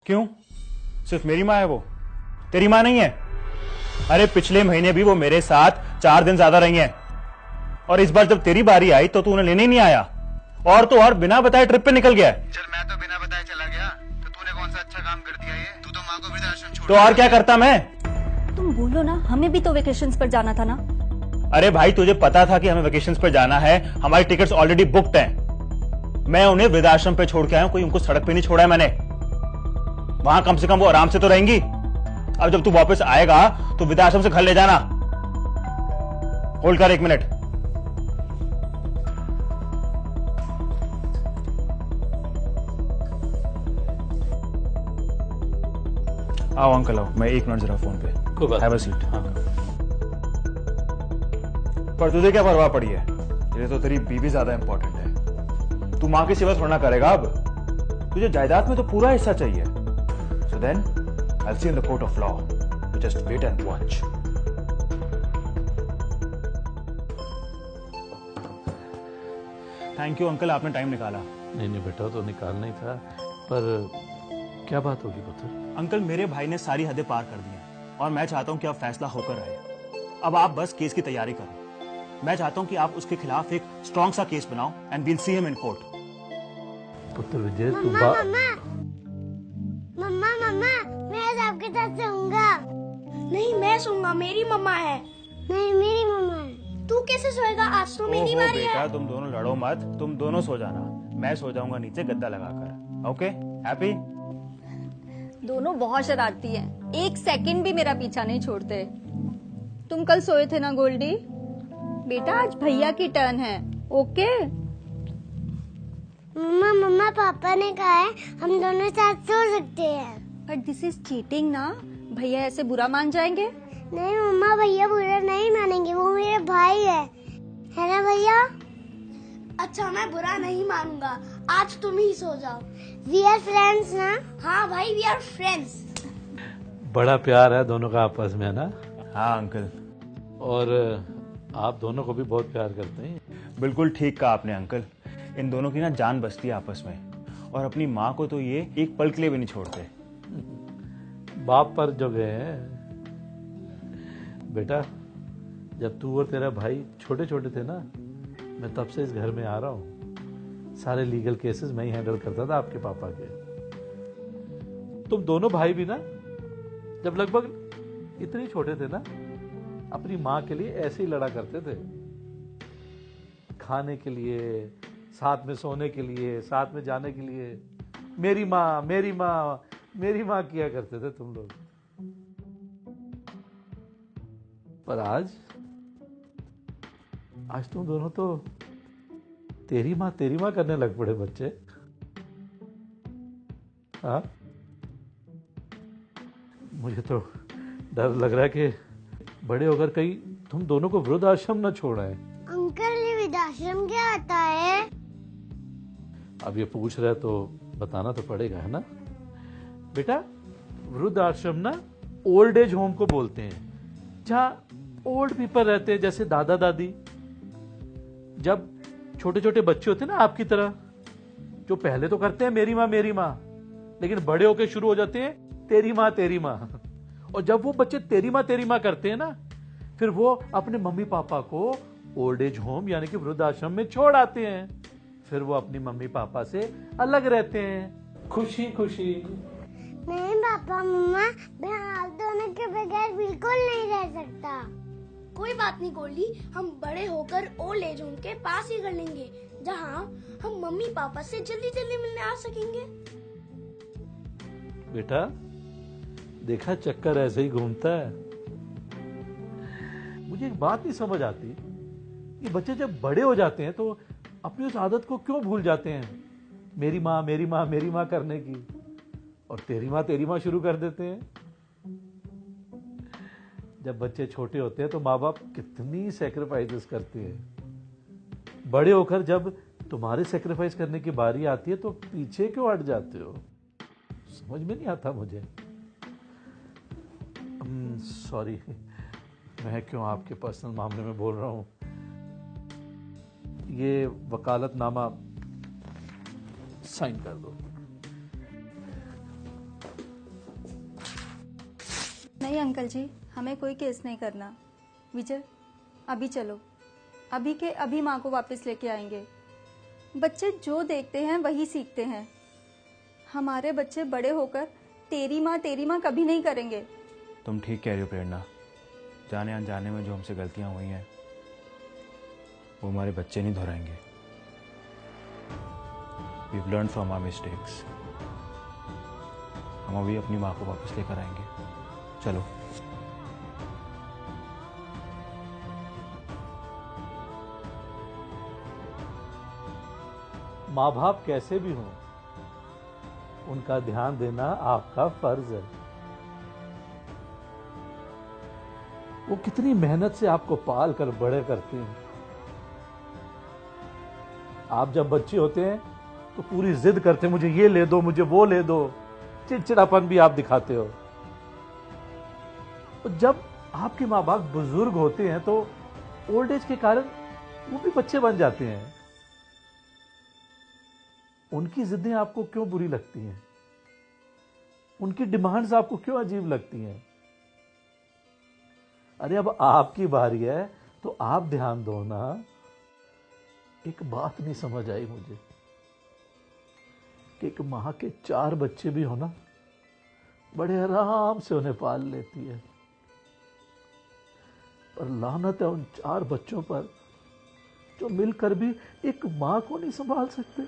क्यों? सिर्फ मेरी माँ है वो, तेरी माँ नहीं है? अरे पिछले महीने भी वो मेरे साथ 4 दिन ज्यादा रही हैं, और इस बार जब तेरी बारी आई तो तू उन्हें लेने नहीं आया, और तो और बिना बताए ट्रिप पे निकल गया। चल मैं तो बिना बताए चला गया, तो तूने कौन सा अच्छा काम कर दिया? ये तू तो माँ को वृद्धाश्रम छोड़। तो और क्या करता मैं? तुम बोलो ना, हमें भी तो वेकेशंस पर जाना था ना। अरे भाई तुझे पता था कि हमें वेकेशंस पर जाना है, हमारी टिकट्स ऑलरेडी बुक्ड हैं। मैं उन्हें वृद्धाश्रम पे छोड़ के आया हूं, कोई उनको सड़क पे नहीं छोड़ा है मैंने। वहां कम से कम वो आराम से तो रहेंगी। अब जब तू वापस आएगा तो वृद्धाश्रम से घर ले जाना। होल्ड कर 1 मिनट। आओ अंकल आओ, मैं 1 मिनट जरा फोन पे। कोई बात हैव अ सीट। पर तुझे क्या परवाह पड़ी है? ये तो तेरी बीवी ज्यादा इंपॉर्टेंट है। तू मां की सेवा थोड़ा ना करेगा अब। तुझे जायदाद में तो पूरा हिस्सा चाहिए। So then I will see in the court of law. You just wait and watch. Thank you uncle, आपने टाइम निकाला। नहीं बेटा, तो निकालना ही था, पर क्या बात होगी पुत्र? अंकल मेरे भाई ने सारी हदें पार कर दी हैं, और मैं चाहता हूं कि अब फैसला होकर आए। अब आप बस केस की तैयारी करो। मैं चाहता हूं कि आप उसके खिलाफ एक स्ट्रॉन्ग सा केस बनाओ and we'll see him in court. पुत्र विजय, तू मम्मा मम्मा मम्मा, मैं आज आपके साथ सोऊंगा। नहीं, मैं सोऊंगा, मेरी मम्मा है। नहीं, मेरी मम्मा है। तू कैसे सोएगा? आज तो मेरी बारी बेटा है। तुम दोनों लड़ो मत, तुम दोनों सो जाना, मैं सो जाऊंगा नीचे गद्दा लगाकर। Okay, happy? दोनों बहुत शरारती हैं, 1 सेकंड भी मेरा पीछा नहीं छोड़ते। तुम कल सोए थे ना गोल्डी? बेटा आज भैया की टर्न है। ओके मम्मा मम्मा, पापा ने कहा है हम दोनों साथ सो सकते हैं। बट दिस इज चीटिंग ना, भैया ऐसे बुरा मान जाएंगे। नहीं मम्मा, भैया बुरा नहीं मानेंगे, वो मेरे भाई है ना भैया? अच्छा, मैं बुरा नहीं मानूंगा, आज तुम ही सो जाओ। वी आर फ्रेंड्स ना? हाँ भाई, वी आर फ्रेंड्स। बड़ा प्यार है दोनों का आपस में, है ना? हाँ अंकल। और आप दोनों को भी बहुत प्यार करते हैं। बिल्कुल ठीक कहा आपने अंकल, इन दोनों की ना जान बसती है आपस में, और अपनी माँ को तो ये एक पल के लिए भी नहीं छोड़ते। बाप पर जो गए हैं। बेटा, जब तू और तेरा भाई छोटे छोटे थे ना, मैं तब से इस घर में आ रहा हूँ। सारे लीगल केसेस मैं ही हैंडल करता था आपके पापा के। तुम दोनों भाई भी ना जब लगभग इतने छोटे थे ना, अपनी माँ के लिए ऐसे ही लड़ा करते थे। खाने के लिए, साथ में सोने के लिए, साथ में जाने के लिए मेरी माँ मेरी माँ मेरी माँ किया करते थे तुम लोग। पर आज तुम दोनों तो तेरी माँ करने लग पड़े बच्चे। हाँ, मुझे तो डर लग रहा है कि बड़े होकर कहीं तुम दोनों को वृद्धाश्रम न छोड़ाए। अंकल, ये वृद्धाश्रम क्या आता है? अब ये पूछ रहे तो बताना तो पड़ेगा, है ना बेटा? वृद्धाश्रम ना ओल्ड एज होम को बोलते हैं, जहाँ ओल्ड पीपल रहते हैं, जैसे दादा दादी। जब छोटे छोटे बच्चे होते हैं ना आपकी तरह, जो पहले तो करते हैं मेरी माँ, लेकिन बड़े होके शुरू हो जाते हैं तेरी माँ। और जब वो बच्चे तेरी माँ करते हैं ना, फिर वो अपने मम्मी पापा को ओल्ड एज होम यानी कि वृद्धाश्रम में छोड़ आते हैं। फिर वो अपनी मम्मी पापा से अलग रहते हैं, खुशी खुशी। नहीं पापा मम्मा, मैं आप दोनों के बगैर बिल्कुल नहीं रह सकता। कोई बात नहीं गोल्डी, हम बड़े होकर ओल्ड एज होम के पास ही कर लेंगे, जहाँ हम मम्मी पापा से जल्दी जल्दी मिलने आ सकेंगे। बेटा देखा, चक्कर ऐसे ही घूमता है। मुझे एक बात नहीं समझ आती कि बच्चे जब बड़े हो जाते हैं तो अपनी उस आदत को क्यों भूल जाते हैं, मेरी माँ करने की, और तेरी माँ शुरू कर देते हैं। जब बच्चे छोटे होते हैं तो माँ बाप कितनी सेक्रीफाइसेस करते हैं। बड़े होकर जब तुम्हारे सेक्रीफाइस करने की बारी आती है तो पीछे क्यों हट जाते हो? समझ में नहीं आता मुझे। सॉरी, मैं क्यों आपके पर्सनल मामले में बोल रहा हूं। ये वकालतनामा साइन कर दो। नहीं अंकल जी, हमें कोई केस नहीं करना। विजय, अभी चलो, अभी के अभी माँ को वापस लेके आएंगे। बच्चे जो देखते हैं वही सीखते हैं। हमारे बच्चे बड़े होकर तेरी माँ कभी नहीं करेंगे। तुम ठीक कह रही हो प्रेरणा, जाने अनजाने में जो हमसे गलतियां हुई हैं वो हमारे बच्चे नहीं दोहराएंगे। We've learned from our mistakes. हम अभी अपनी माँ को वापस लेकर आएंगे। चलो। माँ बाप कैसे भी हों, उनका ध्यान देना आपका फर्ज है। वो कितनी मेहनत से आपको पाल कर बड़े करते हैं। आप जब बच्चे होते हैं तो पूरी जिद करते हैं, मुझे ये ले दो, मुझे वो ले दो, चिड़चिड़ापन भी आप दिखाते हो। तो जब आपके माँ बाप बुजुर्ग होते हैं तो ओल्ड एज के कारण वो भी बच्चे बन जाते हैं। उनकी जिद्दें आपको क्यों बुरी लगती हैं? उनकी डिमांड्स आपको क्यों अजीब लगती हैं? अरे अब आपकी बारी है तो आप ध्यान दो ना। एक बात नहीं समझ आई मुझे कि एक मां के 4 बच्चे भी हो ना, बड़े आराम से उन्हें पाल लेती है, पर लानत है उन 4 बच्चों पर जो मिलकर भी एक मां को नहीं संभाल सकते।